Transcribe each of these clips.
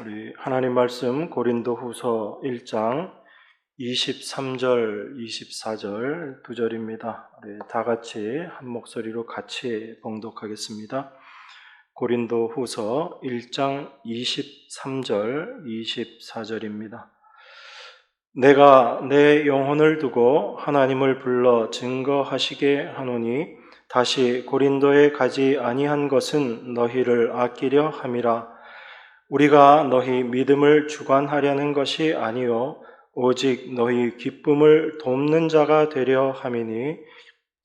우리 하나님 말씀 고린도후서 1장 23절, 24절 두 절입니다. 우리 다 같이 한 목소리로 같이 봉독하겠습니다. 고린도후서 1장 23절, 24절입니다. 내가 내 영혼을 두고 하나님을 불러 증거하시게 하노니 다시 고린도에 가지 아니한 것은 너희를 아끼려 함이라. 우리가 너희 믿음을 주관하려는 것이 아니요 오직 너희 기쁨을 돕는 자가 되려 함이니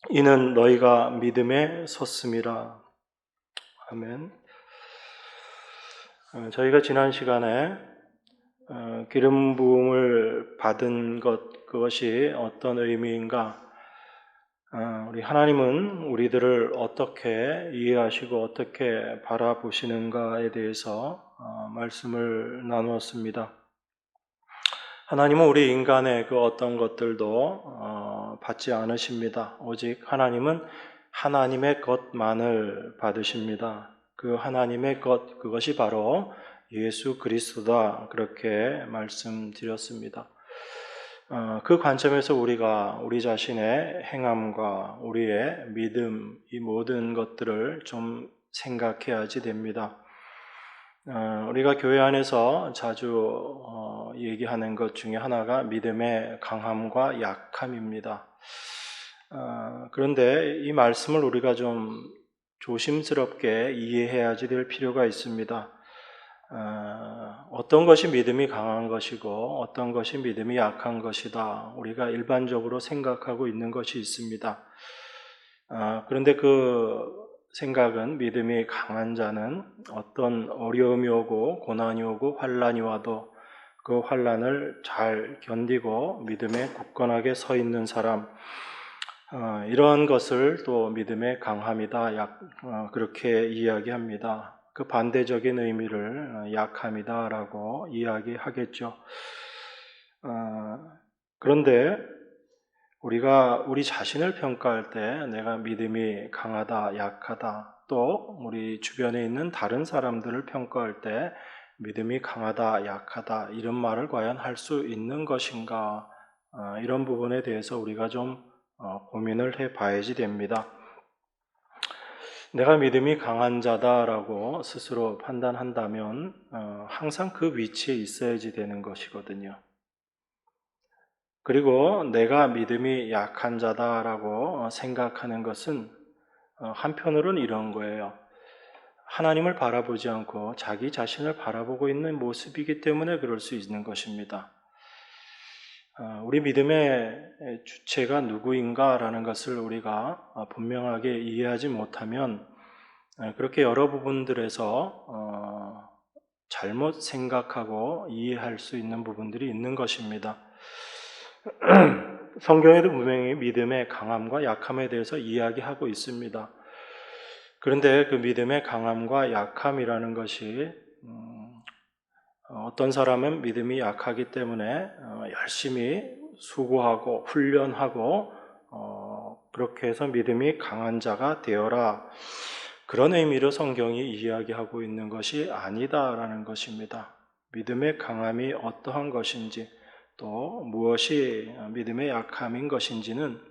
이는 너희가 믿음에 섰음이라. 아멘. 저희가 지난 시간에 기름 부음을 받은 그것이 어떤 의미인가? 우리 하나님은 우리들을 어떻게 이해하시고 어떻게 바라보시는가에 대해서 말씀을 나누었습니다. 하나님은 우리 인간의 그 어떤 것들도 받지 않으십니다. 오직 하나님은 하나님의 것만을 받으십니다. 그 하나님의 것, 그것이 바로 예수 그리스도다. 그렇게 말씀드렸습니다. 그 관점에서 우리가 우리 자신의 행함과 우리의 믿음, 이 모든 것들을 좀 생각해야지 됩니다. 우리가 교회 안에서 자주 얘기하는 것 중에 하나가 믿음의 강함과 약함입니다. 그런데 이 말씀을 우리가 좀 조심스럽게 이해해야지 될 필요가 있습니다. 어떤 것이 믿음이 강한 것이고 어떤 것이 믿음이 약한 것이다. 우리가 일반적으로 생각하고 있는 것이 있습니다. 그런데 그 생각은 믿음이 강한 자는 어떤 어려움이 오고 고난이 오고 환난이 와도 그 환난을 잘 견디고 믿음에 굳건하게 서 있는 사람, 이러한 것을 또 믿음의 강함이다. 그렇게 이야기합니다. 그 반대적인 의미를 약함이다라고 이야기하겠죠. 그런데 우리가 우리 자신을 평가할 때 내가 믿음이 강하다, 약하다, 또 우리 주변에 있는 다른 사람들을 평가할 때 믿음이 강하다, 약하다 이런 말을 과연 할 수 있는 것인가? 이런 부분에 대해서 우리가 좀 고민을 해봐야지 됩니다. 내가 믿음이 강한 자다라고 스스로 판단한다면 항상 그 위치에 있어야지 되는 것이거든요. 그리고 내가 믿음이 약한 자다라고 생각하는 것은 한편으로는 이런 거예요. 하나님을 바라보지 않고 자기 자신을 바라보고 있는 모습이기 때문에 그럴 수 있는 것입니다. 우리 믿음의 주체가 누구인가라는 것을 우리가 분명하게 이해하지 못하면 그렇게 여러 부분들에서 잘못 생각하고 이해할 수 있는 부분들이 있는 것입니다. 성경에도 분명히 믿음의 강함과 약함에 대해서 이야기하고 있습니다. 그런데 그 믿음의 강함과 약함이라는 것이 어떤 사람은 믿음이 약하기 때문에 열심히 수고하고 훈련하고 그렇게 해서 믿음이 강한 자가 되어라. 그런 의미로 성경이 이야기하고 있는 것이 아니다라는 것입니다. 믿음의 강함이 어떠한 것인지 또 무엇이 믿음의 약함인 것인지는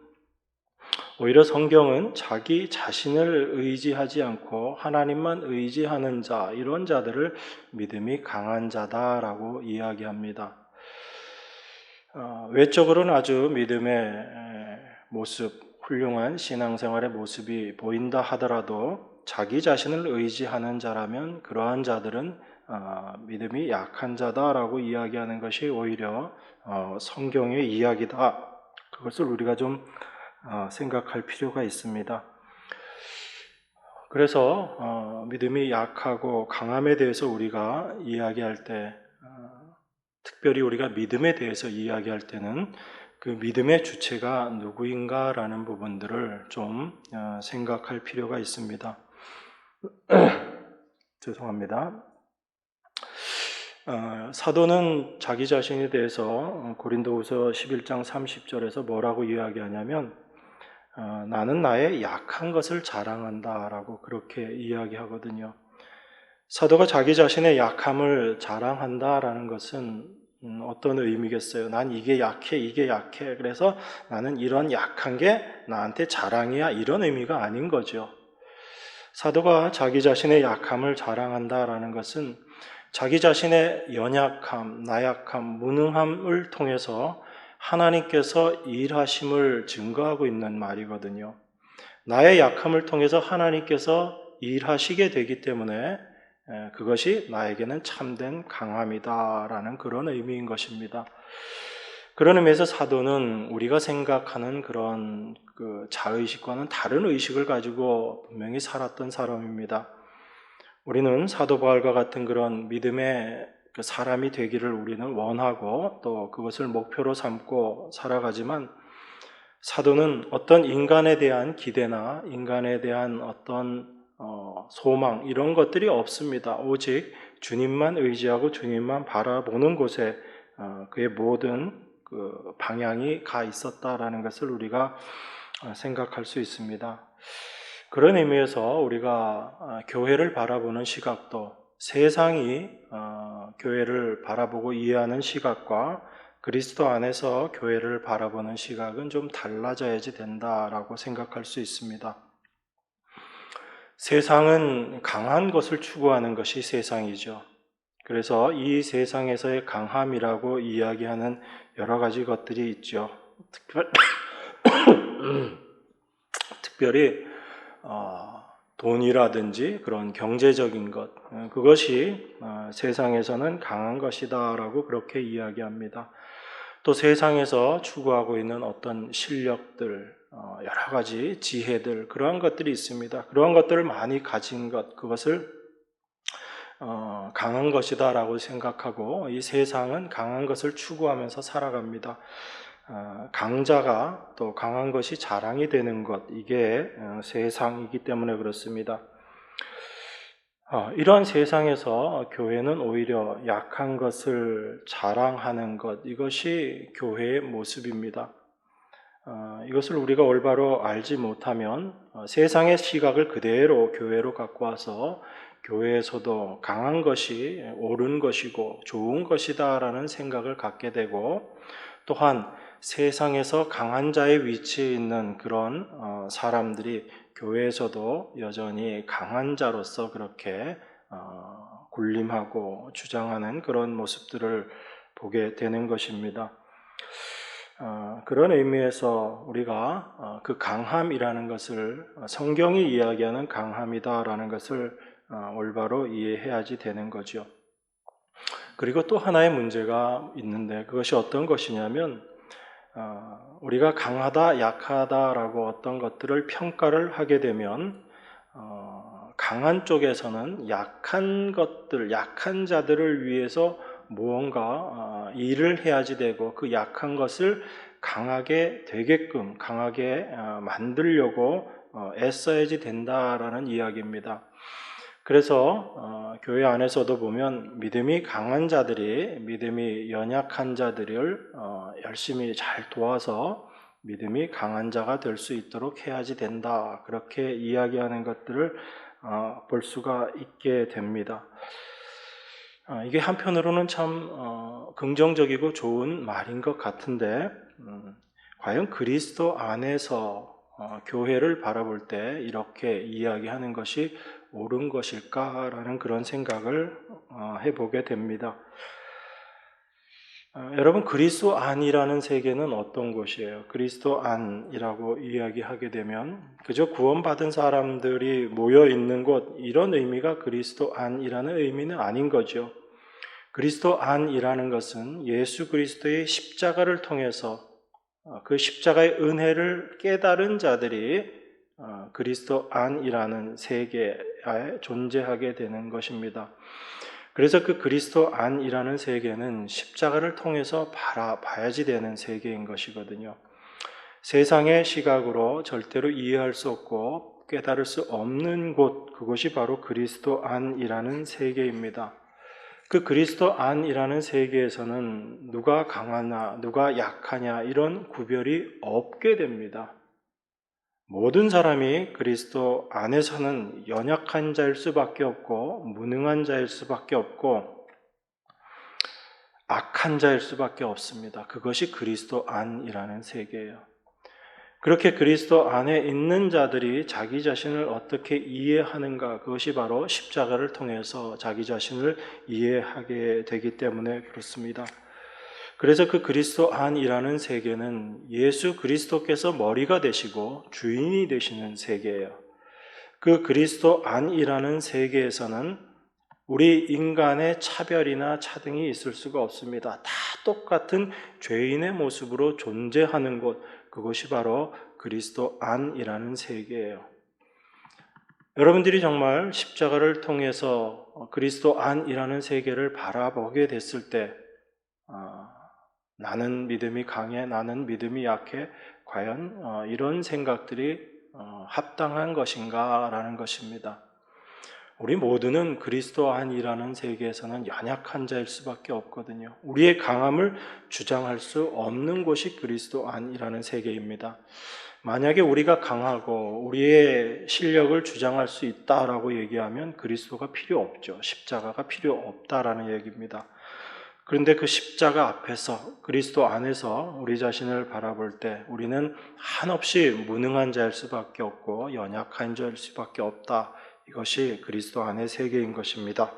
오히려 성경은 자기 자신을 의지하지 않고 하나님만 의지하는 자, 이런 자들을 믿음이 강한 자다라고 이야기합니다. 외적으로는 아주 믿음의 모습, 훌륭한 신앙생활의 모습이 보인다 하더라도 자기 자신을 의지하는 자라면 그러한 자들은 믿음이 약한 자다라고 이야기하는 것이 오히려 성경의 이야기다. 그것을 우리가 좀 생각할 필요가 있습니다. 그래서 믿음이 약하고 강함에 대해서 우리가 이야기할 때 특별히 우리가 믿음에 대해서 이야기할 때는 그 믿음의 주체가 누구인가라는 부분들을 좀 생각할 필요가 있습니다. 죄송합니다. 사도는 자기 자신에 대해서 고린도후서 11장 30절에서 뭐라고 이야기하냐면 나는 나의 약한 것을 자랑한다라고 그렇게 이야기하거든요. 사도가 자기 자신의 약함을 자랑한다라는 것은 어떤 의미겠어요? 난 이게 약해. 그래서 나는 이런 약한 게 나한테 자랑이야. 이런 의미가 아닌 거죠. 사도가 자기 자신의 약함을 자랑한다라는 것은 자기 자신의 연약함, 나약함, 무능함을 통해서 하나님께서 일하심을 증거하고 있는 말이거든요. 나의 약함을 통해서 하나님께서 일하시게 되기 때문에 그것이 나에게는 참된 강함이다라는 그런 의미인 것입니다. 그런 의미에서 사도는 우리가 생각하는 그런 그 자의식과는 다른 의식을 가지고 분명히 살았던 사람입니다. 우리는 사도 바울과 같은 그런 믿음의 그 사람이 되기를 우리는 원하고 또 그것을 목표로 삼고 살아가지만 사도는 어떤 인간에 대한 기대나 인간에 대한 어떤 소망 이런 것들이 없습니다. 오직 주님만 의지하고 주님만 바라보는 곳에 그의 모든 그 방향이 가 있었다라는 것을 우리가 생각할 수 있습니다. 그런 의미에서 우리가 교회를 바라보는 시각도 세상이 교회를 바라보고 이해하는 시각과 그리스도 안에서 교회를 바라보는 시각은 좀 달라져야지 된다라고 생각할 수 있습니다. 세상은 강한 것을 추구하는 것이 세상이죠. 그래서 이 세상에서의 강함이라고 이야기하는 여러 가지 것들이 있죠. 특별히 돈이라든지 그런 경제적인 것, 그것이 세상에서는 강한 것이다라고 그렇게 이야기합니다. 또 세상에서 추구하고 있는 어떤 실력들, 여러 가지 지혜들, 그러한 것들이 있습니다. 그러한 것들을 많이 가진 것, 그것을 강한 것이다라고 생각하고 이 세상은 강한 것을 추구하면서 살아갑니다. 강자가 또 강한 것이 자랑이 되는 것, 이게 세상이기 때문에 그렇습니다. 이러한 세상에서 교회는 오히려 약한 것을 자랑하는 것, 이것이 교회의 모습입니다. 이것을 우리가 올바로 알지 못하면 세상의 시각을 그대로 교회로 갖고 와서 교회에서도 강한 것이 옳은 것이고 좋은 것이다라는 생각을 갖게 되고 또한 세상에서 강한 자의 위치에 있는 그런 사람들이 교회에서도 여전히 강한 자로서 그렇게 군림하고 주장하는 그런 모습들을 보게 되는 것입니다. 그런 의미에서 우리가 그 강함이라는 것을 성경이 이야기하는 강함이다라는 것을 올바로 이해해야지 되는 거죠. 그리고 또 하나의 문제가 있는데 그것이 어떤 것이냐면 우리가 강하다, 약하다라고 어떤 것들을 평가를 하게 되면 강한 쪽에서는 약한 것들, 약한 자들을 위해서 무언가 일을 해야지 되고 그 약한 것을 강하게 되게끔 강하게 만들려고 애써야지 된다라는 이야기입니다. 그래서 교회 안에서도 보면 믿음이 강한 자들이 믿음이 연약한 자들을 열심히 잘 도와서 믿음이 강한 자가 될 수 있도록 해야지 된다. 그렇게 이야기하는 것들을 볼 수가 있게 됩니다. 이게 한편으로는 참 긍정적이고 좋은 말인 것 같은데 과연 그리스도 안에서 교회를 바라볼 때 이렇게 이야기하는 것이 옳은 것일까라는 그런 생각을 해보게 됩니다. 여러분, 그리스도 안이라는 세계는 어떤 곳이에요? 그리스도 안이라고 이야기하게 되면 그저 구원받은 사람들이 모여 있는 곳, 이런 의미가 그리스도 안이라는 의미는 아닌 거죠. 그리스도 안이라는 것은 예수 그리스도의 십자가를 통해서 그 십자가의 은혜를 깨달은 자들이 그리스도 안이라는 세계에 존재하게 되는 것입니다. 그래서 그 그리스도 안이라는 세계는 십자가를 통해서 바라봐야지 되는 세계인 것이거든요. 세상의 시각으로 절대로 이해할 수 없고 깨달을 수 없는 곳, 그것이 바로 그리스도 안이라는 세계입니다. 그 그리스도 안이라는 세계에서는 누가 강하냐, 누가 약하냐 이런 구별이 없게 됩니다. 모든 사람이 그리스도 안에서는 연약한 자일 수밖에 없고 무능한 자일 수밖에 없고 악한 자일 수밖에 없습니다. 그것이 그리스도 안이라는 세계예요. 그렇게 그리스도 안에 있는 자들이 자기 자신을 어떻게 이해하는가, 그것이 바로 십자가를 통해서 자기 자신을 이해하게 되기 때문에 그렇습니다. 그래서 그 그리스도 안이라는 세계는 예수 그리스도께서 머리가 되시고 주인이 되시는 세계예요. 그 그리스도 안이라는 세계에서는 우리 인간의 차별이나 차등이 있을 수가 없습니다. 다 똑같은 죄인의 모습으로 존재하는 곳, 그것이 바로 그리스도 안이라는 세계예요. 여러분들이 정말 십자가를 통해서 그리스도 안이라는 세계를 바라보게 됐을 때 나는 믿음이 강해, 나는 믿음이 약해, 과연 이런 생각들이 합당한 것인가 라는 것입니다. 우리 모두는 그리스도 안이라는 세계에서는 연약한 자일 수밖에 없거든요. 우리의 강함을 주장할 수 없는 곳이 그리스도 안이라는 세계입니다. 만약에 우리가 강하고 우리의 실력을 주장할 수 있다라고 얘기하면 그리스도가 필요 없죠. 십자가가 필요 없다라는 얘기입니다. 그런데 그 십자가 앞에서 그리스도 안에서 우리 자신을 바라볼 때 우리는 한없이 무능한 자일 수밖에 없고 연약한 자일 수밖에 없다. 이것이 그리스도 안의 세계인 것입니다.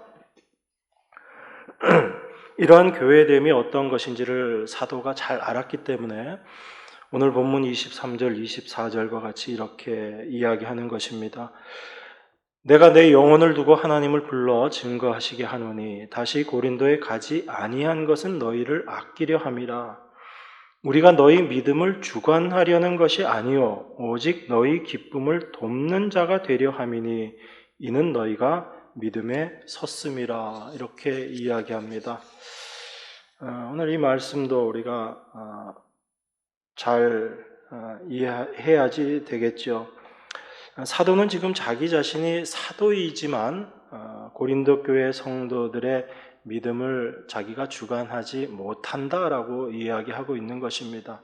이러한 교회됨이 어떤 것인지를 사도가 잘 알았기 때문에 오늘 본문 23절, 24절과 같이 이렇게 이야기하는 것입니다. 내가 내 영혼을 두고 하나님을 불러 증거하시게 하노니 다시 고린도에 가지 아니한 것은 너희를 아끼려 함이라. 우리가 너희 믿음을 주관하려는 것이 아니요 오직 너희 기쁨을 돕는 자가 되려 함이니 이는 너희가 믿음에 섰음이라. 이렇게 이야기합니다. 오늘 이 말씀도 우리가 잘 이해해야지 되겠죠. 사도는 지금 자기 자신이 사도이지만 고린도 교회 성도들의 믿음을 자기가 주관하지 못한다라고 이야기하고 있는 것입니다.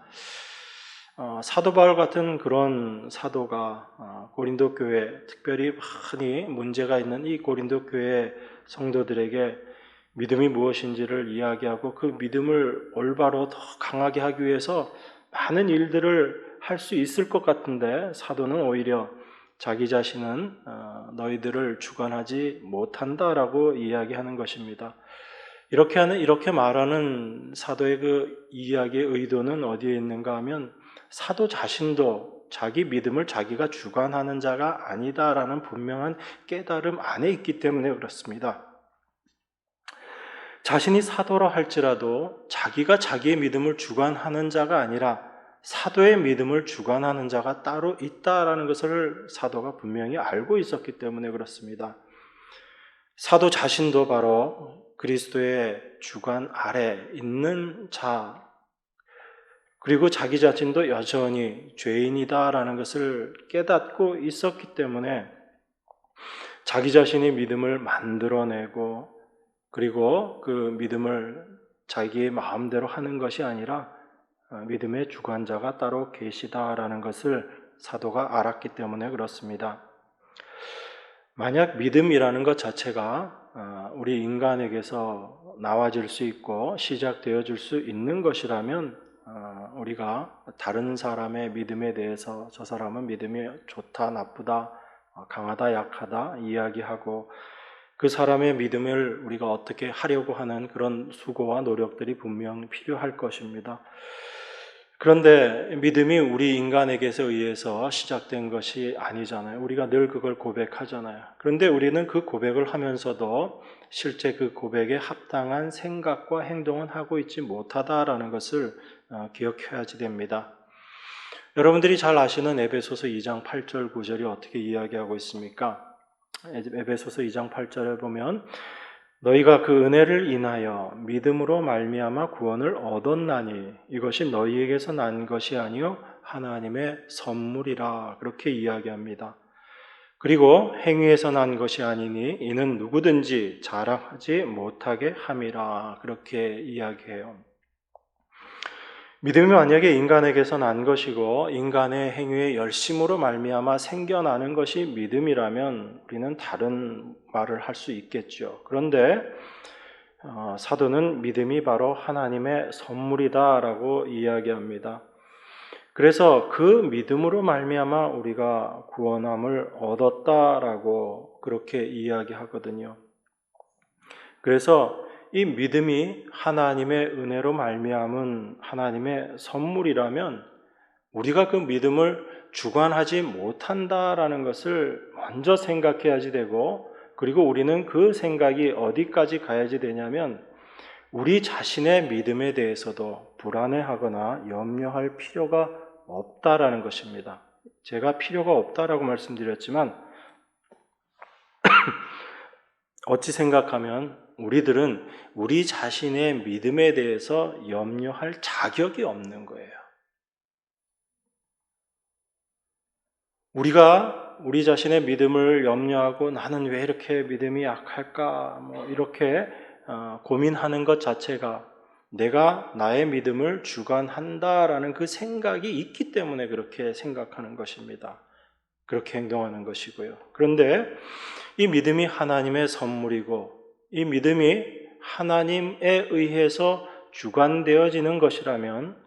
사도 바울 같은 그런 사도가 고린도 교회, 특별히 많이 문제가 있는 이 고린도 교회 성도들에게 믿음이 무엇인지를 이야기하고 그 믿음을 올바로 더 강하게 하기 위해서 많은 일들을 할 수 있을 것 같은데 사도는 오히려 자기 자신은 너희들을 주관하지 못한다라고 이야기하는 것입니다. 이렇게 말하는 사도의 그 이야기의 의도는 어디에 있는가 하면 사도 자신도 자기 믿음을 자기가 주관하는 자가 아니다라는 분명한 깨달음 안에 있기 때문에 그렇습니다. 자신이 사도라 할지라도 자기가 자기의 믿음을 주관하는 자가 아니라 사도의 믿음을 주관하는 자가 따로 있다라는 것을 사도가 분명히 알고 있었기 때문에 그렇습니다. 사도 자신도 바로 그리스도의 주관 아래 있는 자, 그리고 자기 자신도 여전히 죄인이다라는 것을 깨닫고 있었기 때문에 자기 자신의 믿음을 만들어내고 그리고 그 믿음을 자기의 마음대로 하는 것이 아니라 믿음의 주관자가 따로 계시다라는 것을 사도가 알았기 때문에 그렇습니다. 만약 믿음이라는 것 자체가 우리 인간에게서 나와질 수 있고 시작되어질 수 있는 것이라면 우리가 다른 사람의 믿음에 대해서 저 사람은 믿음이 좋다, 나쁘다, 강하다, 약하다 이야기하고 그 사람의 믿음을 우리가 어떻게 하려고 하는 그런 수고와 노력들이 분명 필요할 것입니다. 그런데 믿음이 우리 인간에게서 의해서 시작된 것이 아니잖아요. 우리가 늘 그걸 고백하잖아요. 그런데 우리는 그 고백을 하면서도 실제 그 고백에 합당한 생각과 행동은 하고 있지 못하다라는 것을 기억해야지 됩니다. 여러분들이 잘 아시는 에베소서 2장 8절 9절이 어떻게 이야기하고 있습니까? 에베소서 2장 8절에 보면 너희가 그 은혜를 인하여 믿음으로 말미암아 구원을 얻었나니 이것이 너희에게서 난 것이 아니요 하나님의 선물이라. 그렇게 이야기합니다. 그리고 행위에서 난 것이 아니니 이는 누구든지 자랑하지 못하게 함이라. 그렇게 이야기해요. 믿음이 만약에 인간에게서 난 것이고 인간의 행위의 열심으로 말미암아 생겨나는 것이 믿음이라면 우리는 다른 말을 할 수 있겠죠. 그런데 사도는 믿음이 바로 하나님의 선물이다라고 이야기합니다. 그래서 그 믿음으로 말미암아 우리가 구원함을 얻었다라고 그렇게 이야기하거든요. 그래서 이 믿음이 하나님의 은혜로 말미암은 하나님의 선물이라면 우리가 그 믿음을 주관하지 못한다라는 것을 먼저 생각해야지 되고, 그리고 우리는 그 생각이 어디까지 가야지 되냐면 우리 자신의 믿음에 대해서도 불안해하거나 염려할 필요가 없다라는 것입니다. 제가 필요가 없다라고 말씀드렸지만 어찌 생각하면 우리들은 우리 자신의 믿음에 대해서 염려할 자격이 없는 거예요. 우리가 우리 자신의 믿음을 염려하고 나는 왜 이렇게 믿음이 약할까? 이렇게 고민하는 것 자체가 내가 나의 믿음을 주관한다라는 그 생각이 있기 때문에 그렇게 생각하는 것입니다. 그렇게 행동하는 것이고요. 그런데 이 믿음이 하나님의 선물이고 이 믿음이 하나님에 의해서 주관되어지는 것이라면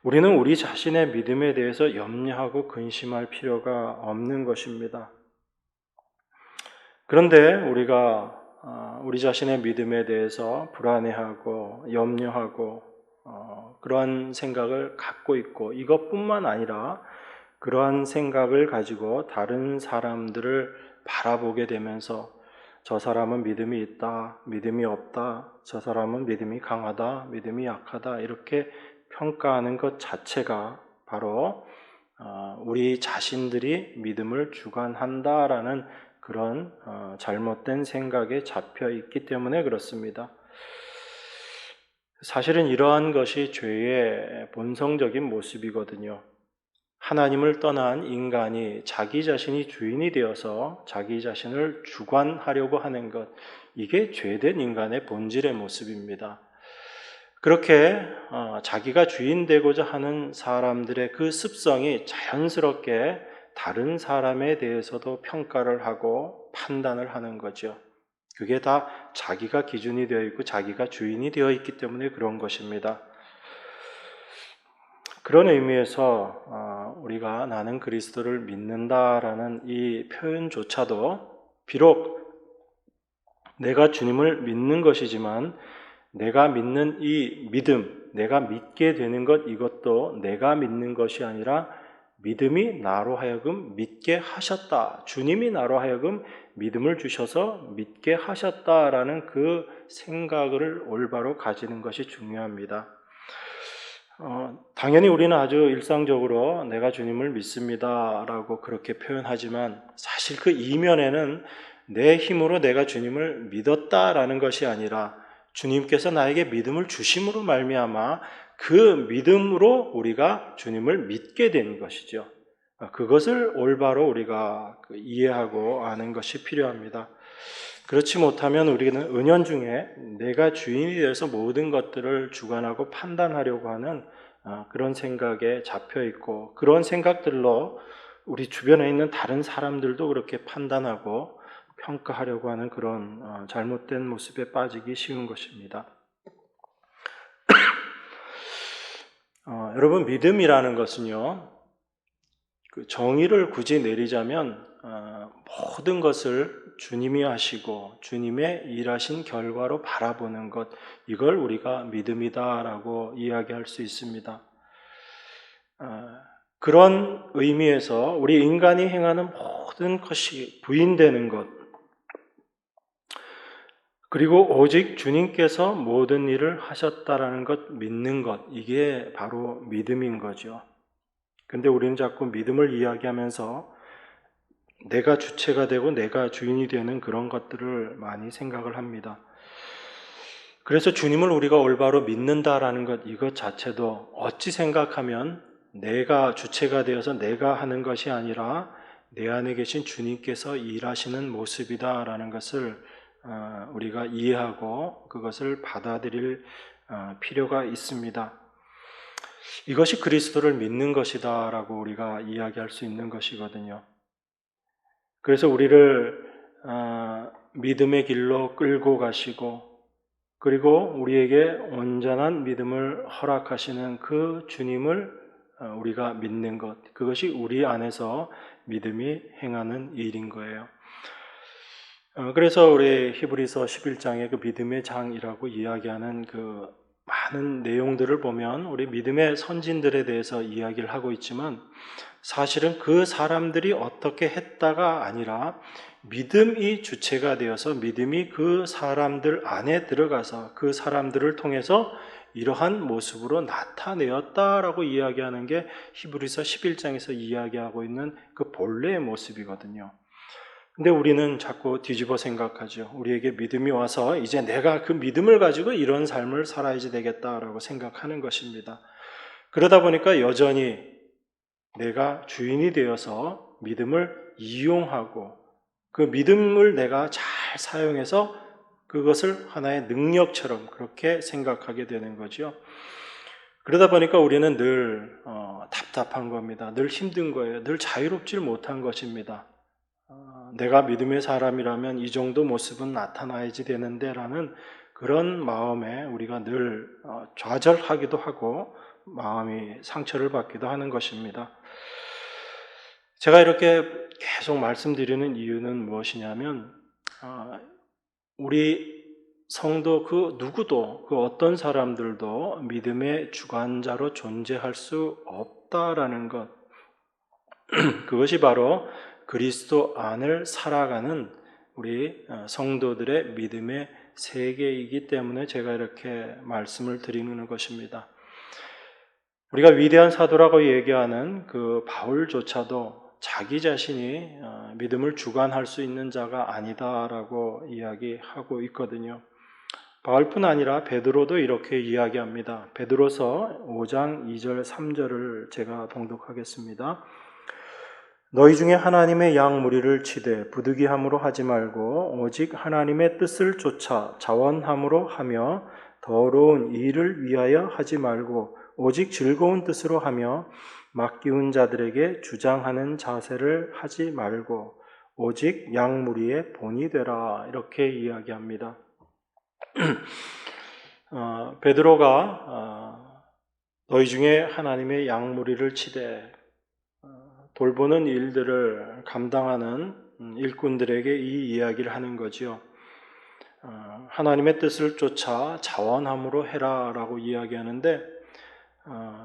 우리는 우리 자신의 믿음에 대해서 염려하고 근심할 필요가 없는 것입니다. 그런데 우리가 우리 자신의 믿음에 대해서 불안해하고 염려하고 그러한 생각을 갖고 있고, 이것뿐만 아니라 그러한 생각을 가지고 다른 사람들을 바라보게 되면서 저 사람은 믿음이 있다, 믿음이 없다, 저 사람은 믿음이 강하다, 믿음이 약하다, 이렇게 평가하는 것 자체가 바로 우리 자신들이 믿음을 주관한다라는 그런 잘못된 생각에 잡혀 있기 때문에 그렇습니다. 사실은 이러한 것이 죄의 본성적인 모습이거든요. 하나님을 떠난 인간이 자기 자신이 주인이 되어서 자기 자신을 주관하려고 하는 것, 이게 죄된 인간의 본질의 모습입니다. 그렇게 자기가 주인 되고자 하는 사람들의 그 습성이 자연스럽게 다른 사람에 대해서도 평가를 하고 판단을 하는 거죠. 그게 다 자기가 기준이 되어 있고 자기가 주인이 되어 있기 때문에 그런 것입니다. 그런 의미에서 우리가 나는 그리스도를 믿는다라는 이 표현조차도 비록 내가 주님을 믿는 것이지만 내가 믿는 이 믿음, 내가 믿게 되는 것, 이것도 내가 믿는 것이 아니라 믿음이 나로 하여금 믿게 하셨다. 주님이 나로 하여금 믿음을 주셔서 믿게 하셨다라는 그 생각을 올바로 가지는 것이 중요합니다. 당연히 우리는 아주 일상적으로 내가 주님을 믿습니다 라고 그렇게 표현하지만 사실 그 이면에는 내 힘으로 내가 주님을 믿었다라는 것이 아니라 주님께서 나에게 믿음을 주심으로 말미암아 그 믿음으로 우리가 주님을 믿게 된 것이죠. 그것을 올바로 우리가 이해하고 아는 것이 필요합니다. 그렇지 못하면 우리는 은연중에 내가 주인이 되어서 모든 것들을 주관하고 판단하려고 하는 그런 생각에 잡혀 있고, 그런 생각들로 우리 주변에 있는 다른 사람들도 그렇게 판단하고 평가하려고 하는 그런 잘못된 모습에 빠지기 쉬운 것입니다. 여러분, 믿음이라는 것은요, 그 정의를 굳이 내리자면 모든 것을 주님이 하시고 주님의 일하신 결과로 바라보는 것, 이걸 우리가 믿음이다라고 이야기할 수 있습니다. 그런 의미에서 우리 인간이 행하는 모든 것이 부인되는 것, 그리고 오직 주님께서 모든 일을 하셨다라는 것 믿는 것, 이게 바로 믿음인 거죠. 근데 우리는 자꾸 믿음을 이야기하면서 내가 주체가 되고 내가 주인이 되는 그런 것들을 많이 생각을 합니다. 그래서 주님을 우리가 올바로 믿는다라는 것, 이것 자체도 어찌 생각하면 내가 주체가 되어서 내가 하는 것이 아니라 내 안에 계신 주님께서 일하시는 모습이다라는 것을 우리가 이해하고 그것을 받아들일 필요가 있습니다. 이것이 그리스도를 믿는 것이다라고 우리가 이야기할 수 있는 것이거든요. 그래서 우리를 믿음의 길로 끌고 가시고 그리고 우리에게 온전한 믿음을 허락하시는 그 주님을 우리가 믿는 것, 그것이 우리 안에서 믿음이 행하는 일인 거예요. 그래서 우리 히브리서 11장의 그 믿음의 장이라고 이야기하는 그 많은 내용들을 보면 우리 믿음의 선진들에 대해서 이야기를 하고 있지만 사실은 그 사람들이 어떻게 했다가 아니라 믿음이 주체가 되어서 믿음이 그 사람들 안에 들어가서 그 사람들을 통해서 이러한 모습으로 나타내었다라고 이야기하는 게 히브리서 11장에서 이야기하고 있는 그 본래의 모습이거든요. 근데 우리는 자꾸 뒤집어 생각하죠. 우리에게 믿음이 와서 이제 내가 그 믿음을 가지고 이런 삶을 살아야지 되겠다라고 생각하는 것입니다. 그러다 보니까 여전히 내가 주인이 되어서 믿음을 이용하고 그 믿음을 내가 잘 사용해서 그것을 하나의 능력처럼 그렇게 생각하게 되는 거죠. 그러다 보니까 우리는 늘 답답한 겁니다. 늘 힘든 거예요. 늘 자유롭질 못한 것입니다. 내가 믿음의 사람이라면 이 정도 모습은 나타나야지 되는데 라는 그런 마음에 우리가 늘 좌절하기도 하고 마음이 상처를 받기도 하는 것입니다. 제가 이렇게 계속 말씀드리는 이유는 무엇이냐면 우리 성도 그 누구도 그 어떤 사람들도 믿음의 주관자로 존재할 수 없다라는 것, 그것이 바로 그리스도 안을 살아가는 우리 성도들의 믿음의 세계이기 때문에 제가 이렇게 말씀을 드리는 것입니다. 우리가 위대한 사도라고 얘기하는 그 바울조차도 자기 자신이 믿음을 주관할 수 있는 자가 아니다라고 이야기하고 있거든요. 바울뿐 아니라 베드로도 이렇게 이야기합니다. 베드로서 5장 2절 3절을 제가 봉독하겠습니다. 너희 중에 하나님의 양 무리를 치되 부득이함으로 하지 말고 오직 하나님의 뜻을 쫓아 자원함으로 하며 더러운 일을 위하여 하지 말고 오직 즐거운 뜻으로 하며 맡기운 자들에게 주장하는 자세를 하지 말고 오직 양 무리의 본이 되라 이렇게 이야기합니다. 베드로가 너희 중에 하나님의 양 무리를 치되 돌보는 일들을 감당하는 일꾼들에게 이 이야기를 하는 거지요. 하나님의 뜻을 쫓아 자원함으로 해라라고 이야기하는데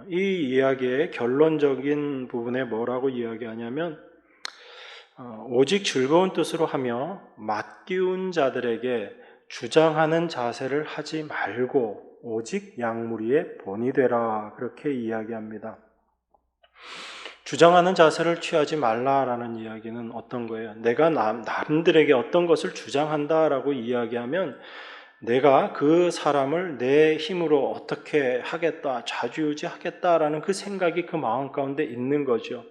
이 이야기의 결론적인 부분에 뭐라고 이야기하냐면 오직 즐거운 뜻으로 하며 맡기운 자들에게 주장하는 자세를 하지 말고 오직 양무리의 본이 되라 그렇게 이야기합니다. 주장하는 자세를 취하지 말라라는 이야기는 어떤 거예요? 내가 남들에게 어떤 것을 주장한다라고 이야기하면 내가 그 사람을 내 힘으로 어떻게 하겠다, 좌지우지하겠다라는 그 생각이 그 마음 가운데 있는 거죠.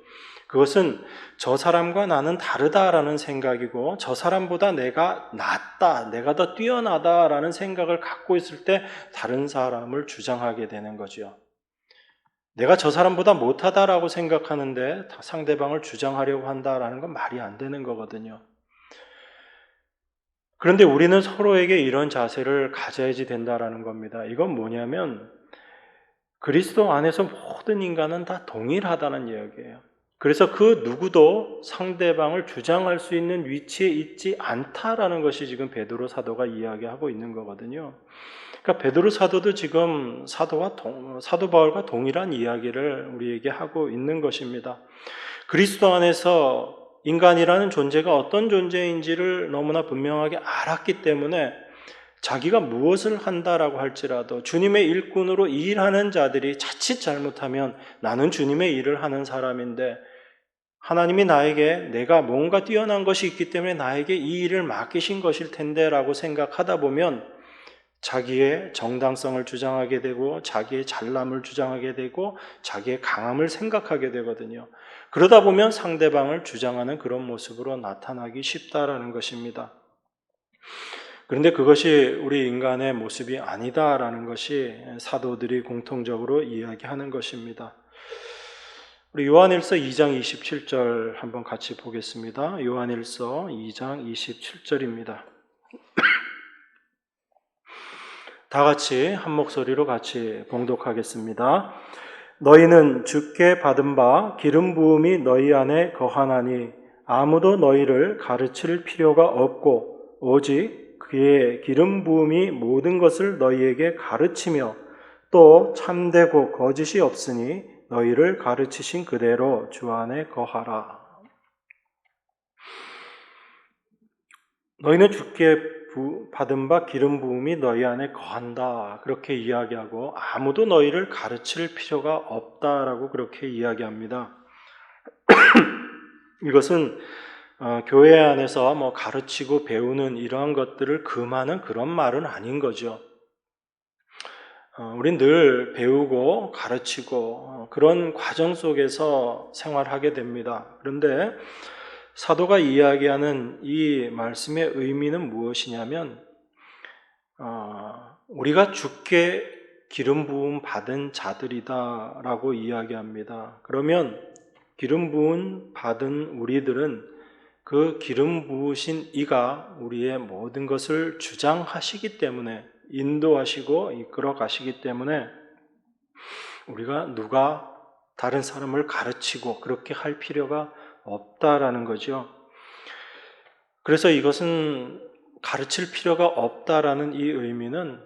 그것은 저 사람과 나는 다르다라는 생각이고 저 사람보다 내가 낫다, 내가 더 뛰어나다라는 생각을 갖고 있을 때 다른 사람을 주장하게 되는 거죠. 내가 저 사람보다 못하다라고 생각하는데 상대방을 주장하려고 한다라는 건 말이 안 되는 거거든요. 그런데 우리는 서로에게 이런 자세를 가져야지 된다라는 겁니다. 이건 뭐냐면 그리스도 안에서 모든 인간은 다 동일하다는 이야기예요. 그래서 그 누구도 상대방을 주장할 수 있는 위치에 있지 않다라는 것이 지금 베드로 사도가 이야기하고 있는 거거든요. 그러니까 베드로 사도도 지금 사도 바울과 동일한 이야기를 우리에게 하고 있는 것입니다. 그리스도 안에서 인간이라는 존재가 어떤 존재인지를 너무나 분명하게 알았기 때문에 자기가 무엇을 한다라고 할지라도 주님의 일꾼으로 일하는 자들이 자칫 잘못하면 나는 주님의 일을 하는 사람인데 하나님이 나에게 내가 뭔가 뛰어난 것이 있기 때문에 나에게 이 일을 맡기신 것일 텐데 라고 생각하다 보면 자기의 정당성을 주장하게 되고 자기의 잘남을 주장하게 되고 자기의 강함을 생각하게 되거든요. 그러다 보면 상대방을 주장하는 그런 모습으로 나타나기 쉽다라는 것입니다. 그런데 그것이 우리 인간의 모습이 아니다라는 것이 사도들이 공통적으로 이야기하는 것입니다. 우리 요한일서 2장 27절 한번 같이 보겠습니다. 요한일서 2장 27절입니다. 다 같이 한 목소리로 같이 봉독하겠습니다. 너희는 주께 받은 바 기름 부음이 너희 안에 거하나니 아무도 너희를 가르칠 필요가 없고 오직 그의 기름 부음이 모든 것을 너희에게 가르치며 또 참되고 거짓이 없으니 너희를 가르치신 그대로 주 안에 거하라. 너희는 주께 받은 바 기름 부음이 너희 안에 거한다. 그렇게 이야기하고 아무도 너희를 가르칠 필요가 없다라고 그렇게 이야기합니다. 이것은 교회 안에서 가르치고 배우는 이러한 것들을 금하는 그런 말은 아닌 거죠. 우린 늘 배우고 가르치고 그런 과정 속에서 생활하게 됩니다. 그런데 사도가 이야기하는 이 말씀의 의미는 무엇이냐면 우리가 주께 기름 부음 받은 자들이다라고 이야기합니다. 그러면 기름 부음 받은 우리들은 그 기름 부으신 이가 우리의 모든 것을 주장하시기 때문에 인도하시고 이끌어 가시기 때문에 우리가 누가 다른 사람을 가르치고 그렇게 할 필요가 없다라는 거죠. 그래서 이것은 가르칠 필요가 없다라는 이 의미는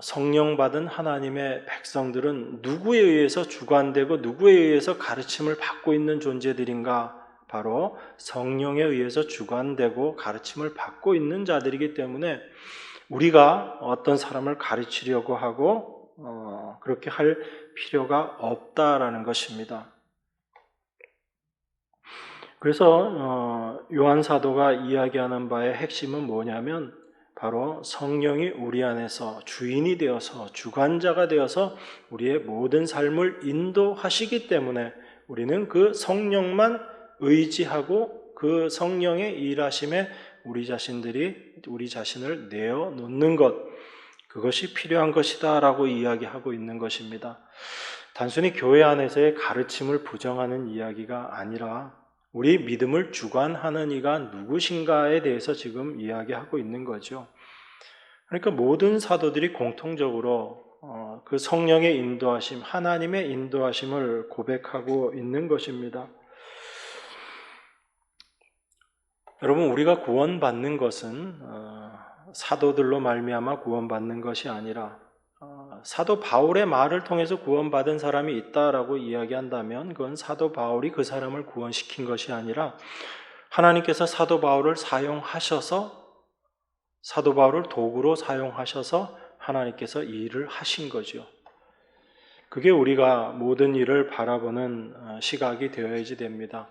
성령 받은 하나님의 백성들은 누구에 의해서 주관되고 누구에 의해서 가르침을 받고 있는 존재들인가? 바로 성령에 의해서 주관되고 가르침을 받고 있는 자들이기 때문에 우리가 어떤 사람을 가르치려고 하고 그렇게 할 필요가 없다라는 것입니다. 그래서 요한 사도가 이야기하는 바의 핵심은 뭐냐면 바로 성령이 우리 안에서 주인이 되어서 주관자가 되어서 우리의 모든 삶을 인도하시기 때문에 우리는 그 성령만 의지하고 그 성령의 일하심에 우리 자신을 내어놓는 것, 그것이 필요한 것이다라고 이야기하고 있는 것입니다. 단순히 교회 안에서의 가르침을 부정하는 이야기가 아니라 우리 믿음을 주관하는 이가 누구신가에 대해서 지금 이야기하고 있는 거죠. 그러니까 모든 사도들이 공통적으로 그 성령의 인도하심, 하나님의 인도하심을 고백하고 있는 것입니다. 여러분, 우리가 구원받는 것은 사도들로 말미암아 구원받는 것이 아니라 사도 바울의 말을 통해서 구원받은 사람이 있다라고 이야기한다면 그건 사도 바울이 그 사람을 구원시킨 것이 아니라 하나님께서 사도 바울을 사용하셔서 사도 바울을 도구로 사용하셔서 하나님께서 이 일을 하신 거죠. 그게 우리가 모든 일을 바라보는 시각이 되어야지 됩니다.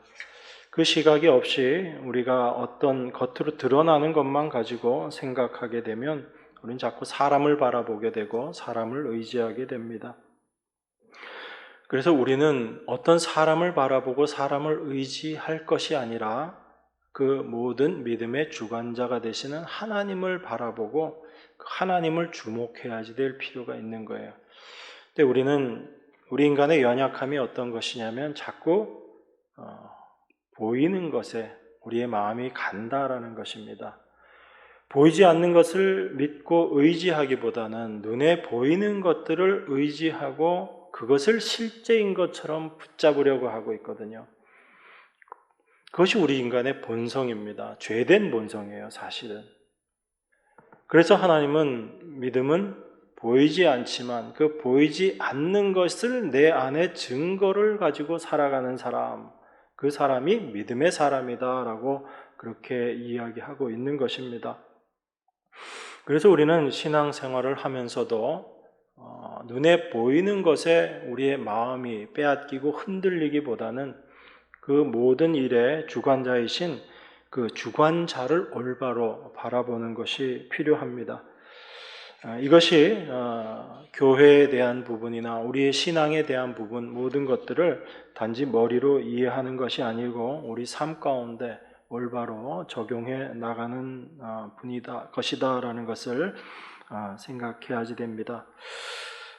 그 시각이 없이 우리가 어떤 겉으로 드러나는 것만 가지고 생각하게 되면 우리는 자꾸 사람을 바라보게 되고 사람을 의지하게 됩니다. 그래서 우리는 어떤 사람을 바라보고 사람을 의지할 것이 아니라 그 모든 믿음의 주관자가 되시는 하나님을 바라보고 하나님을 주목해야지 될 필요가 있는 거예요. 근데 우리 인간의 연약함이 어떤 것이냐면 자꾸 보이는 것에 우리의 마음이 간다라는 것입니다. 보이지 않는 것을 믿고 의지하기보다는 눈에 보이는 것들을 의지하고 그것을 실제인 것처럼 붙잡으려고 하고 있거든요. 그것이 우리 인간의 본성입니다. 죄된 본성이에요, 사실은. 그래서 하나님은 믿음은 보이지 않지만 그 보이지 않는 것을 내 안에 증거를 가지고 살아가는 사람, 그 사람이 믿음의 사람이다라고 그렇게 이야기하고 있는 것입니다. 그래서 우리는 신앙생활을 하면서도 눈에 보이는 것에 우리의 마음이 빼앗기고 흔들리기보다는 그 모든 일의 주관자이신 그 주관자를 올바로 바라보는 것이 필요합니다. 이것이 교회에 대한 부분이나 우리의 신앙에 대한 부분 모든 것들을 단지 머리로 이해하는 것이 아니고 우리 삶 가운데 올바로 적용해 나가는 것이다라는 것을 생각해야지 됩니다.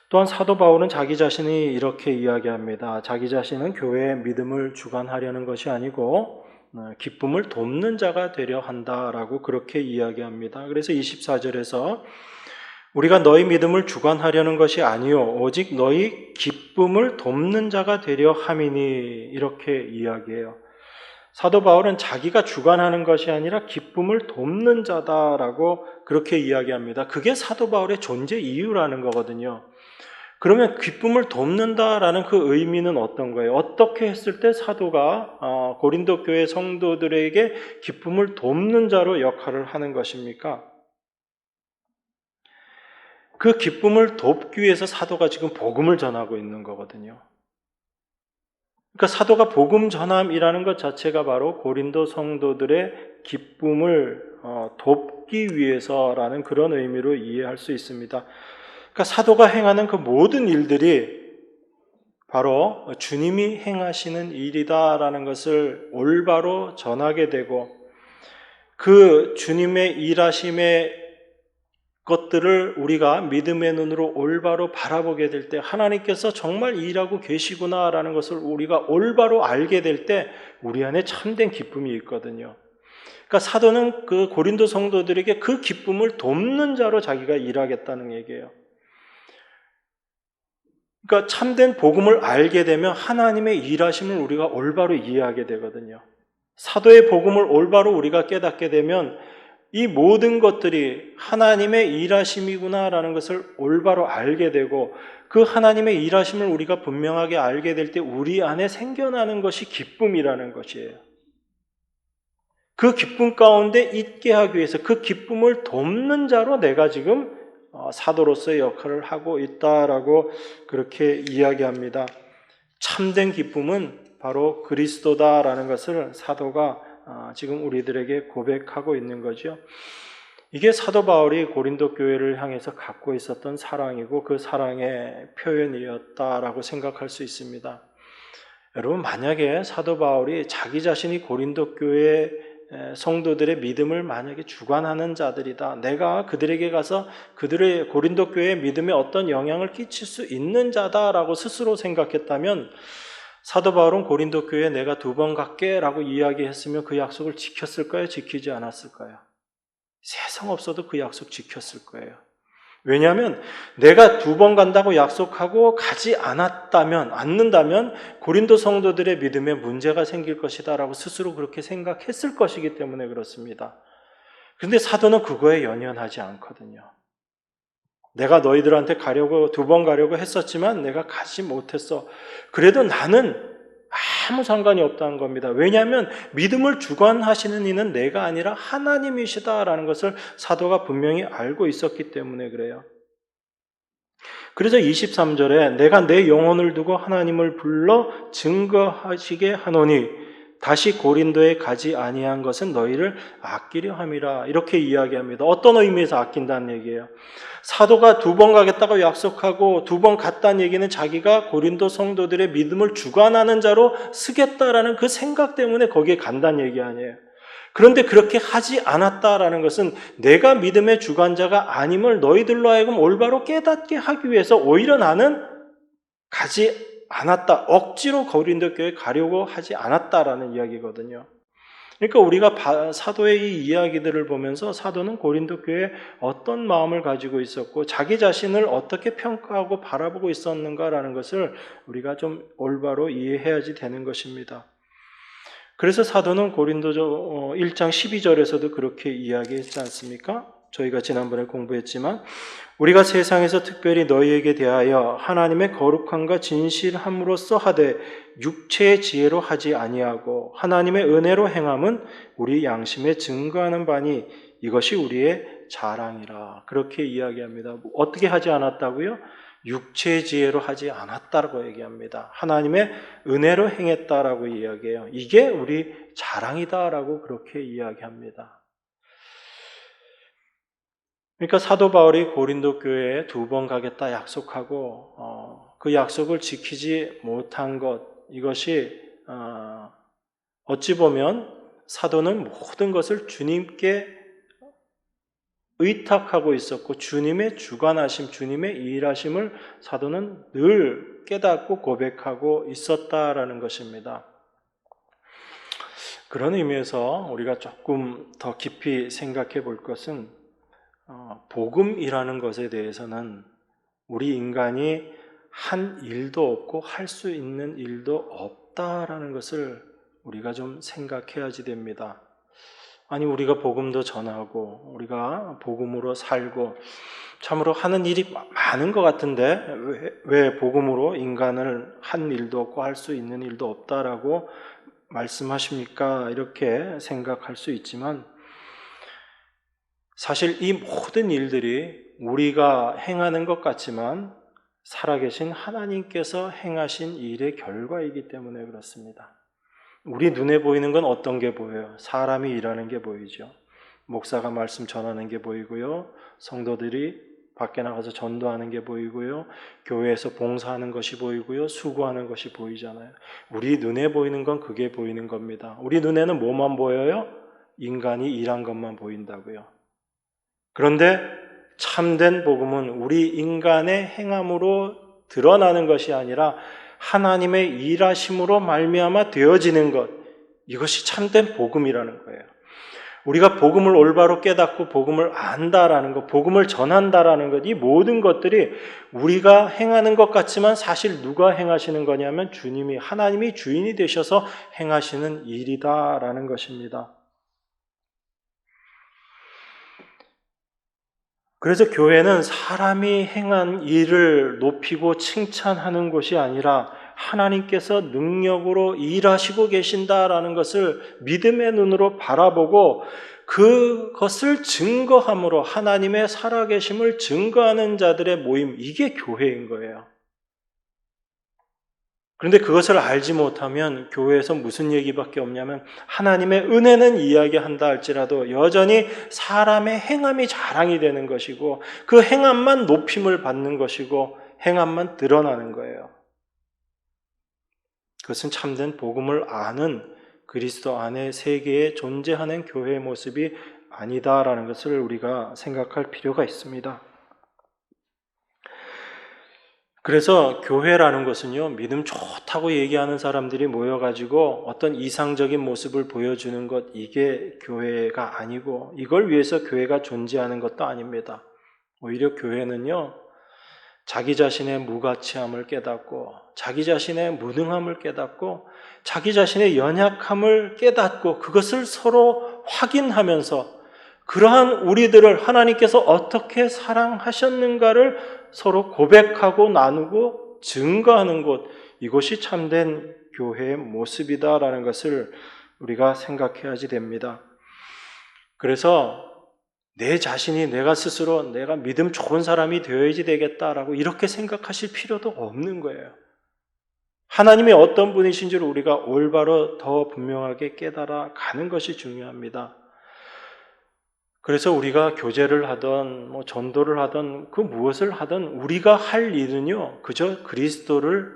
또한 사도 바울은 자기 자신이 이렇게 이야기합니다. 자기 자신은 교회의 믿음을 주관하려는 것이 아니고 기쁨을 돕는 자가 되려 한다라고 그렇게 이야기합니다. 그래서 24절에서 우리가 너희 믿음을 주관하려는 것이 아니요 오직 너희 기쁨을 돕는 자가 되려 함이니 이렇게 이야기해요. 사도 바울은 자기가 주관하는 것이 아니라 기쁨을 돕는 자다라고 그렇게 이야기합니다. 그게 사도 바울의 존재 이유라는 거거든요. 그러면 기쁨을 돕는다라는 그 의미는 어떤 거예요? 어떻게 했을 때 사도가 고린도 교회 성도들에게 기쁨을 돕는 자로 역할을 하는 것입니까? 그 기쁨을 돕기 위해서 사도가 지금 복음을 전하고 있는 거거든요. 그러니까 사도가 복음 전함이라는 것 자체가 바로 고린도 성도들의 기쁨을 돕기 위해서라는 그런 의미로 이해할 수 있습니다. 그러니까 사도가 행하는 그 모든 일들이 바로 주님이 행하시는 일이다라는 것을 올바로 전하게 되고 그 주님의 일하심의 것들을 우리가 믿음의 눈으로 올바로 바라보게 될 때 하나님께서 정말 일하고 계시구나라는 것을 우리가 올바로 알게 될 때 우리 안에 참된 기쁨이 있거든요. 그러니까 사도는 그 고린도 성도들에게 그 기쁨을 돕는 자로 자기가 일하겠다는 얘기예요. 그러니까 참된 복음을 알게 되면 하나님의 일하심을 우리가 올바로 이해하게 되거든요. 사도의 복음을 올바로 우리가 깨닫게 되면 이 모든 것들이 하나님의 일하심이구나라는 것을 올바로 알게 되고 그 하나님의 일하심을 우리가 분명하게 알게 될 때 우리 안에 생겨나는 것이 기쁨이라는 것이에요. 그 기쁨 가운데 있게 하기 위해서 그 기쁨을 돕는 자로 내가 지금 사도로서의 역할을 하고 있다라고 그렇게 이야기합니다. 참된 기쁨은 바로 그리스도다라는 것을 사도가 지금 우리들에게 고백하고 있는 거죠. 이게 사도 바울이 고린도 교회를 향해서 갖고 있었던 사랑이고 그 사랑의 표현이었다라고 생각할 수 있습니다. 여러분, 만약에 사도 바울이 자기 자신이 고린도 교회 성도들의 믿음을 만약에 주관하는 자들이다, 내가 그들에게 가서 그들의 고린도 교회의 믿음에 어떤 영향을 끼칠 수 있는 자다라고 스스로 생각했다면 사도 바울은 고린도 교회에 내가 2번 갈게 라고 이야기했으면 그 약속을 지켰을까요? 지키지 않았을까요? 세상 없어도 그 약속 지켰을 거예요. 왜냐하면 내가 2번 간다고 약속하고 가지 않는다면 고린도 성도들의 믿음에 문제가 생길 것이다 라고 스스로 그렇게 생각했을 것이기 때문에 그렇습니다. 그런데 사도는 그거에 연연하지 않거든요. 내가 너희들한테 2번 가려고 했었지만 내가 가지 못했어. 그래도 나는 아무 상관이 없다는 겁니다. 왜냐하면 믿음을 주관하시는 이는 내가 아니라 하나님이시다라는 것을 사도가 분명히 알고 있었기 때문에 그래요. 그래서 23절에 내가 내 영혼을 두고 하나님을 불러 증거하시게 하노니 다시 고린도에 가지 아니한 것은 너희를 아끼려 함이라 이렇게 이야기합니다. 어떤 의미에서 아낀다는 얘기예요? 사도가 2번 가겠다고 약속하고 2번 갔다는 얘기는 자기가 고린도 성도들의 믿음을 주관하는 자로 쓰겠다라는 그 생각 때문에 거기에 간다는 얘기 아니에요. 그런데 그렇게 하지 않았다라는 것은 내가 믿음의 주관자가 아님을 너희들로 하여금 올바로 깨닫게 하기 위해서 오히려 나는 가지 않았다. 억지로 고린도 교회에 가려고 하지 않았다라는 이야기거든요. 그러니까 우리가 사도의 이 이야기들을 보면서 사도는 고린도 교회에 어떤 마음을 가지고 있었고 자기 자신을 어떻게 평가하고 바라보고 있었는가라는 것을 우리가 좀 올바로 이해해야지 되는 것입니다. 그래서 사도는 고린도서 1장 12절에서도 그렇게 이야기했지 않습니까? 저희가 지난번에 공부했지만 우리가 세상에서 특별히 너희에게 대하여 하나님의 거룩함과 진실함으로써 하되 육체의 지혜로 하지 아니하고 하나님의 은혜로 행함은 우리 양심에 증거하는 바니 이것이 우리의 자랑이라 그렇게 이야기합니다. 어떻게 하지 않았다고요? 육체의 지혜로 하지 않았다고 얘기합니다. 하나님의 은혜로 행했다라고 이야기해요. 이게 우리 자랑이다라고 그렇게 이야기합니다. 그러니까 사도 바울이 고린도 교회에 2번 가겠다 약속하고 그 약속을 지키지 못한 것, 이것이 어찌 보면 사도는 모든 것을 주님께 의탁하고 있었고 주님의 주관하심, 주님의 일하심을 사도는 늘 깨닫고 고백하고 있었다라는 것입니다. 그런 의미에서 우리가 조금 더 깊이 생각해 볼 것은 복음이라는 것에 대해서는 우리 인간이 한 일도 없고 할 수 있는 일도 없다라는 것을 우리가 좀 생각해야지 됩니다. 아니 우리가 복음도 전하고 우리가 복음으로 살고 참으로 하는 일이 많은 것 같은데 왜 복음으로 인간을 한 일도 없고 할 수 있는 일도 없다라고 말씀하십니까? 이렇게 생각할 수 있지만 사실 이 모든 일들이 우리가 행하는 것 같지만 살아계신 하나님께서 행하신 일의 결과이기 때문에 그렇습니다. 우리 눈에 보이는 건 어떤 게 보여요? 사람이 일하는 게 보이죠. 목사가 말씀 전하는 게 보이고요. 성도들이 밖에 나가서 전도하는 게 보이고요. 교회에서 봉사하는 것이 보이고요. 수고하는 것이 보이잖아요. 우리 눈에 보이는 건 그게 보이는 겁니다. 우리 눈에는 뭐만 보여요? 인간이 일한 것만 보인다고요. 그런데 참된 복음은 우리 인간의 행함으로 드러나는 것이 아니라 하나님의 일하심으로 말미암아 되어지는 것, 이것이 참된 복음이라는 거예요. 우리가 복음을 올바로 깨닫고 복음을 안다라는 것, 복음을 전한다라는 것, 이 모든 것들이 우리가 행하는 것 같지만 사실 누가 행하시는 거냐면 주님이, 하나님이 주인이 되셔서 행하시는 일이다라는 것입니다. 그래서 교회는 사람이 행한 일을 높이고 칭찬하는 것이 아니라 하나님께서 능력으로 일하시고 계신다라는 것을 믿음의 눈으로 바라보고 그것을 증거함으로 하나님의 살아계심을 증거하는 자들의 모임, 이게 교회인 거예요. 그런데 그것을 알지 못하면 교회에서 무슨 얘기밖에 없냐면 하나님의 은혜는 이야기한다 할지라도 여전히 사람의 행함이 자랑이 되는 것이고 그 행함만 높임을 받는 것이고 행함만 드러나는 거예요. 그것은 참된 복음을 아는 그리스도 안의 세계에 존재하는 교회의 모습이 아니다라는 것을 우리가 생각할 필요가 있습니다. 그래서 교회라는 것은요, 믿음 좋다고 얘기하는 사람들이 모여가지고 어떤 이상적인 모습을 보여주는 것, 이게 교회가 아니고 이걸 위해서 교회가 존재하는 것도 아닙니다. 오히려 교회는요, 자기 자신의 무가치함을 깨닫고 자기 자신의 무능함을 깨닫고 자기 자신의 연약함을 깨닫고 그것을 서로 확인하면서 그러한 우리들을 하나님께서 어떻게 사랑하셨는가를 서로 고백하고 나누고 증거하는 곳, 이것이 참된 교회의 모습이다라는 것을 우리가 생각해야지 됩니다. 그래서 내 자신이 내가 스스로 내가 믿음 좋은 사람이 되어야지 되겠다라고 이렇게 생각하실 필요도 없는 거예요. 하나님이 어떤 분이신지를 우리가 올바로 더 분명하게 깨달아 가는 것이 중요합니다. 그래서 우리가 교제를 하든 전도를 하든 그 무엇을 하든 우리가 할 일은요, 그저 그리스도를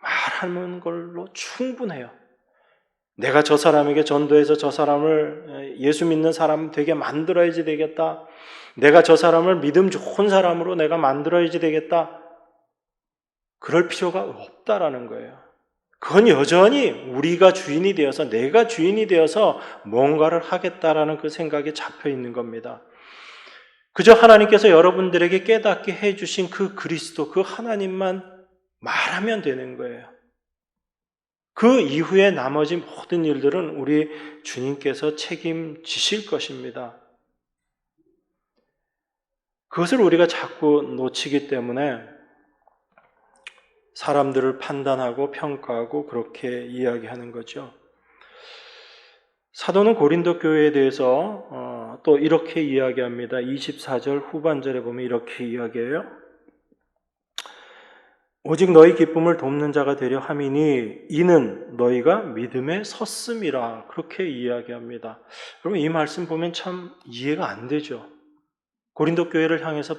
말하는 걸로 충분해요. 내가 저 사람에게 전도해서 저 사람을 예수 믿는 사람 되게 만들어야지 되겠다. 내가 저 사람을 믿음 좋은 사람으로 내가 만들어야지 되겠다. 그럴 필요가 없다라는 거예요. 그건 여전히 우리가 주인이 되어서 내가 주인이 되어서 뭔가를 하겠다라는 그 생각에 잡혀 있는 겁니다. 그저 하나님께서 여러분들에게 깨닫게 해주신 그 그리스도, 그 하나님만 말하면 되는 거예요. 그 이후에 나머지 모든 일들은 우리 주님께서 책임지실 것입니다. 그것을 우리가 자꾸 놓치기 때문에 사람들을 판단하고 평가하고 그렇게 이야기하는 거죠. 사도는 고린도 교회에 대해서 또 이렇게 이야기합니다. 24절 후반절에 보면 이렇게 이야기해요. 오직 너희 기쁨을 돕는 자가 되려 함이니 이는 너희가 믿음에 섰음이라, 그렇게 이야기합니다. 여러분, 이 말씀 보면 참 이해가 안 되죠. 고린도 교회를 향해서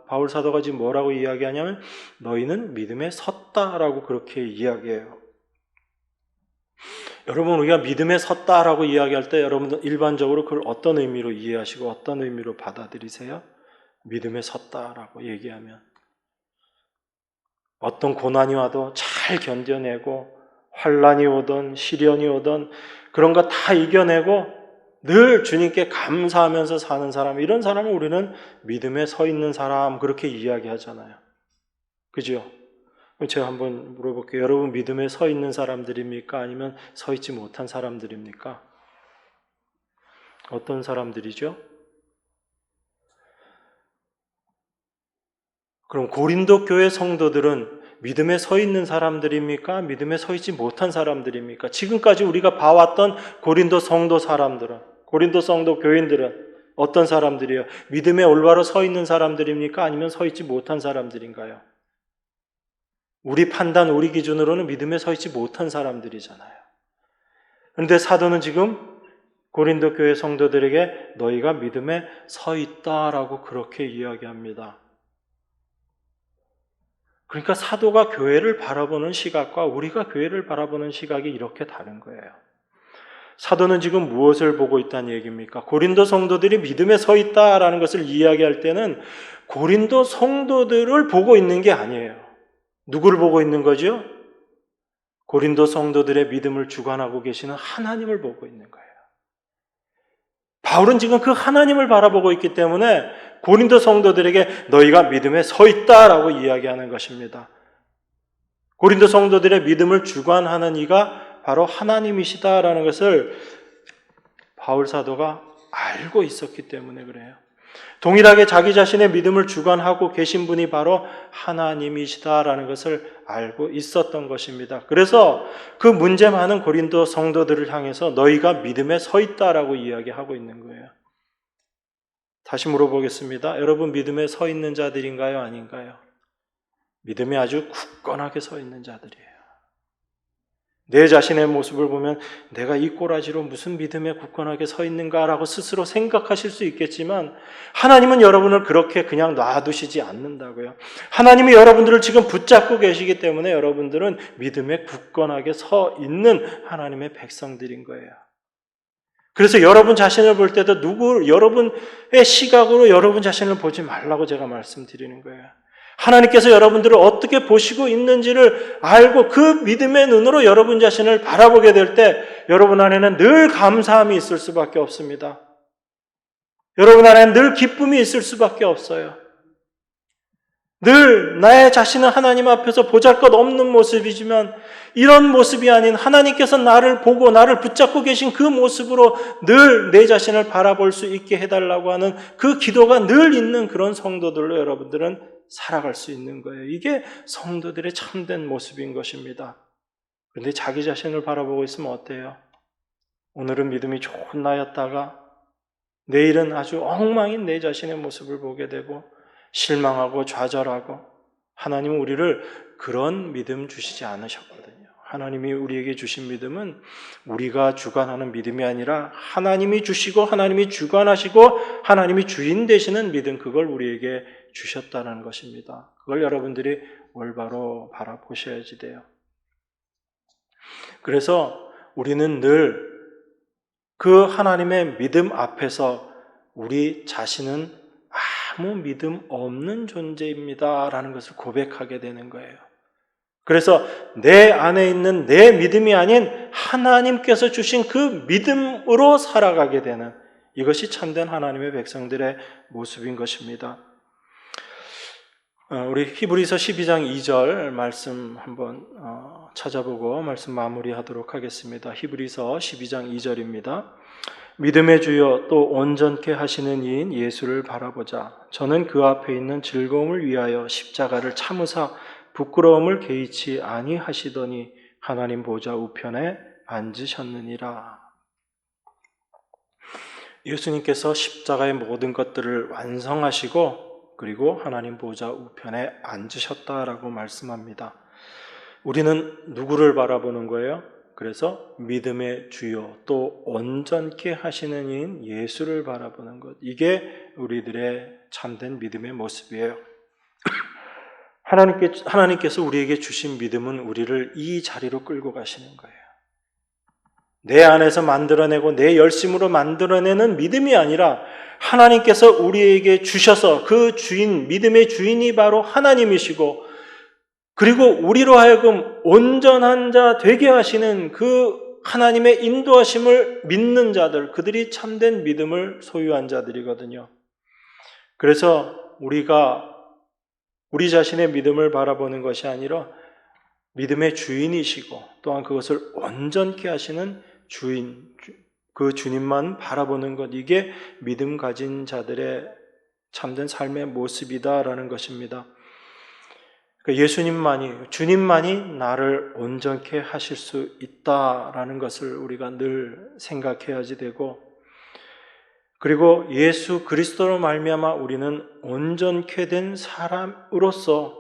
바울 사도가 지금 뭐라고 이야기하냐면 너희는 믿음에 섰다라고 그렇게 이야기해요. 여러분, 우리가 믿음에 섰다라고 이야기할 때 여러분들 일반적으로 그걸 어떤 의미로 이해하시고 어떤 의미로 받아들이세요? 믿음에 섰다라고 얘기하면 어떤 고난이 와도 잘 견뎌내고 환난이 오든 시련이 오든 그런 거 다 이겨내고 늘 주님께 감사하면서 사는 사람, 이런 사람을 우리는 믿음에 서 있는 사람, 그렇게 이야기하잖아요. 그죠? 제가 한번 물어볼게요. 여러분, 믿음에 서 있는 사람들입니까? 아니면 서 있지 못한 사람들입니까? 어떤 사람들이죠? 그럼 고린도 교회 성도들은 믿음에 서 있는 사람들입니까? 믿음에 서 있지 못한 사람들입니까? 지금까지 우리가 봐왔던 고린도 성도 사람들은, 고린도 성도 교인들은 어떤 사람들이에요? 믿음에 올바로 서 있는 사람들입니까? 아니면 서 있지 못한 사람들인가요? 우리 판단, 우리 기준으로는 믿음에 서 있지 못한 사람들이잖아요. 그런데 사도는 지금 고린도 교회 성도들에게 너희가 믿음에 서 있다라고 그렇게 이야기합니다. 그러니까 사도가 교회를 바라보는 시각과 우리가 교회를 바라보는 시각이 이렇게 다른 거예요. 사도는 지금 무엇을 보고 있다는 얘기입니까? 고린도 성도들이 믿음에 서 있다라는 것을 이야기할 때는 고린도 성도들을 보고 있는 게 아니에요. 누구를 보고 있는 거죠? 고린도 성도들의 믿음을 주관하고 계시는 하나님을 보고 있는 거예요. 바울은 지금 그 하나님을 바라보고 있기 때문에 고린도 성도들에게 너희가 믿음에 서 있다라고 이야기하는 것입니다. 고린도 성도들의 믿음을 주관하는 이가 바로 하나님이시다라는 것을 바울 사도가 알고 있었기 때문에 그래요. 동일하게 자기 자신의 믿음을 주관하고 계신 분이 바로 하나님이시다라는 것을 알고 있었던 것입니다. 그래서 그 문제 많은 고린도 성도들을 향해서 너희가 믿음에 서 있다라고 이야기하고 있는 거예요. 다시 물어보겠습니다. 여러분, 믿음에 서 있는 자들인가요? 아닌가요? 믿음에 아주 굳건하게 서 있는 자들이에요. 내 자신의 모습을 보면 내가 이 꼬라지로 무슨 믿음에 굳건하게 서 있는가라고 스스로 생각하실 수 있겠지만 하나님은 여러분을 그렇게 그냥 놔두시지 않는다고요. 하나님이 여러분들을 지금 붙잡고 계시기 때문에 여러분들은 믿음에 굳건하게 서 있는 하나님의 백성들인 거예요. 그래서 여러분 자신을 볼 때도 여러분의 시각으로 여러분 자신을 보지 말라고 제가 말씀드리는 거예요. 하나님께서 여러분들을 어떻게 보시고 있는지를 알고 그 믿음의 눈으로 여러분 자신을 바라보게 될 때 여러분 안에는 늘 감사함이 있을 수밖에 없습니다. 여러분 안에는 늘 기쁨이 있을 수밖에 없어요. 늘 나의 자신은 하나님 앞에서 보잘것없는 모습이지만 이런 모습이 아닌 하나님께서 나를 보고 나를 붙잡고 계신 그 모습으로 늘 내 자신을 바라볼 수 있게 해달라고 하는 그 기도가 늘 있는 그런 성도들로 여러분들은 살아갈 수 있는 거예요. 이게 성도들의 참된 모습인 것입니다. 그런데 자기 자신을 바라보고 있으면 어때요? 오늘은 믿음이 좋은 나였다가 내일은 아주 엉망인 내 자신의 모습을 보게 되고 실망하고 좌절하고, 하나님은 우리를 그런 믿음 주시지 않으셨거든요. 하나님이 우리에게 주신 믿음은 우리가 주관하는 믿음이 아니라 하나님이 주시고 하나님이 주관하시고 하나님이 주인 되시는 믿음, 그걸 우리에게 주셨다는 것입니다. 그걸 여러분들이 올바로 바라보셔야지 돼요. 그래서 우리는 늘 그 하나님의 믿음 앞에서 우리 자신은 아무 믿음 없는 존재입니다 라는 것을 고백하게 되는 거예요. 그래서 내 안에 있는 내 믿음이 아닌 하나님께서 주신 그 믿음으로 살아가게 되는, 이것이 참된 하나님의 백성들의 모습인 것입니다. 우리 히브리서 12장 2절 말씀 한번 찾아보고 말씀 마무리하도록 하겠습니다. 히브리서 12장 2절입니다. 믿음의 주여 또 온전케 하시는 이인 예수를 바라보자. 저는 그 앞에 있는 즐거움을 위하여 십자가를 참으사 부끄러움을 개의치 아니하시더니 하나님 보좌 우편에 앉으셨느니라. 예수님께서 십자가의 모든 것들을 완성하시고 그리고 하나님 보좌 우편에 앉으셨다라고 말씀합니다. 우리는 누구를 바라보는 거예요? 그래서 믿음의 주요 또 온전케 하시는 이인 예수를 바라보는 것, 이게 우리들의 참된 믿음의 모습이에요. 하나님께서 우리에게 주신 믿음은 우리를 이 자리로 끌고 가시는 거예요. 내 안에서 만들어내고 내 열심으로 만들어내는 믿음이 아니라 하나님께서 우리에게 주셔서 그 주인, 믿음의 주인이 바로 하나님이시고 그리고 우리로 하여금 온전한 자 되게 하시는 그 하나님의 인도하심을 믿는 자들, 그들이 참된 믿음을 소유한 자들이거든요. 그래서 우리가 우리 자신의 믿음을 바라보는 것이 아니라 믿음의 주인이시고 또한 그것을 온전케 하시는 주인, 그 주님만 바라보는 것, 이게 믿음 가진 자들의 참된 삶의 모습이다라는 것입니다. 예수님만이, 주님만이 나를 온전케 하실 수 있다라는 것을 우리가 늘 생각해야지 되고, 그리고 예수 그리스도로 말미암아 우리는 온전케 된 사람으로서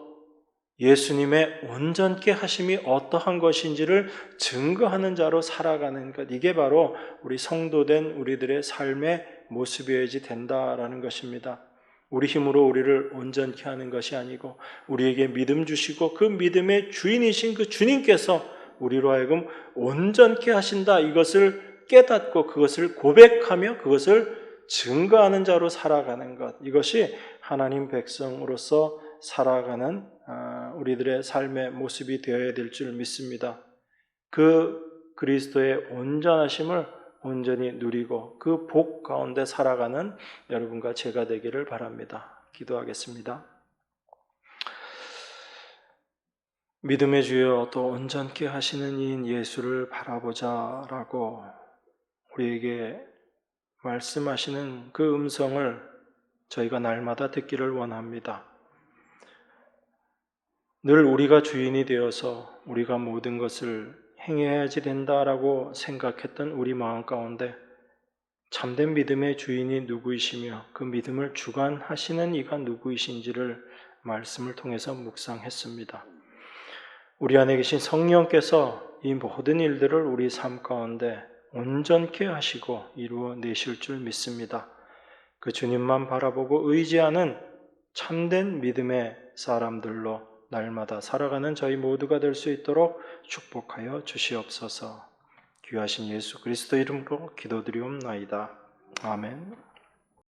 예수님의 온전케 하심이 어떠한 것인지를 증거하는 자로 살아가는 것, 이게 바로 우리 성도된 우리들의 삶의 모습이어야지 된다라는 것입니다. 우리 힘으로 우리를 온전케 하는 것이 아니고 우리에게 믿음 주시고 그 믿음의 주인이신 그 주님께서 우리로 하여금 온전케 하신다, 이것을 깨닫고 그것을 고백하며 그것을 증거하는 자로 살아가는 것, 이것이 하나님 백성으로서 살아가는 우리들의 삶의 모습이 되어야 될 줄 믿습니다. 그 그리스도의 온전하심을 온전히 누리고 그 복 가운데 살아가는 여러분과 제가 되기를 바랍니다. 기도하겠습니다. 믿음의 주여, 또 온전케 하시는 이인 예수를 바라보자라고 우리에게 말씀하시는 그 음성을 저희가 날마다 듣기를 원합니다. 늘 우리가 주인이 되어서 우리가 모든 것을 행해야지 된다라고 생각했던 우리 마음 가운데 참된 믿음의 주인이 누구이시며 그 믿음을 주관하시는 이가 누구이신지를 말씀을 통해서 묵상했습니다. 우리 안에 계신 성령께서 이 모든 일들을 우리 삶 가운데 온전케 하시고 이루어내실 줄 믿습니다. 그 주님만 바라보고 의지하는 참된 믿음의 사람들로 날마다 살아가는 저희 모두가 될 수 있도록 축복하여 주시옵소서. 귀하신 예수 그리스도 이름으로 기도드리옵나이다. 아멘.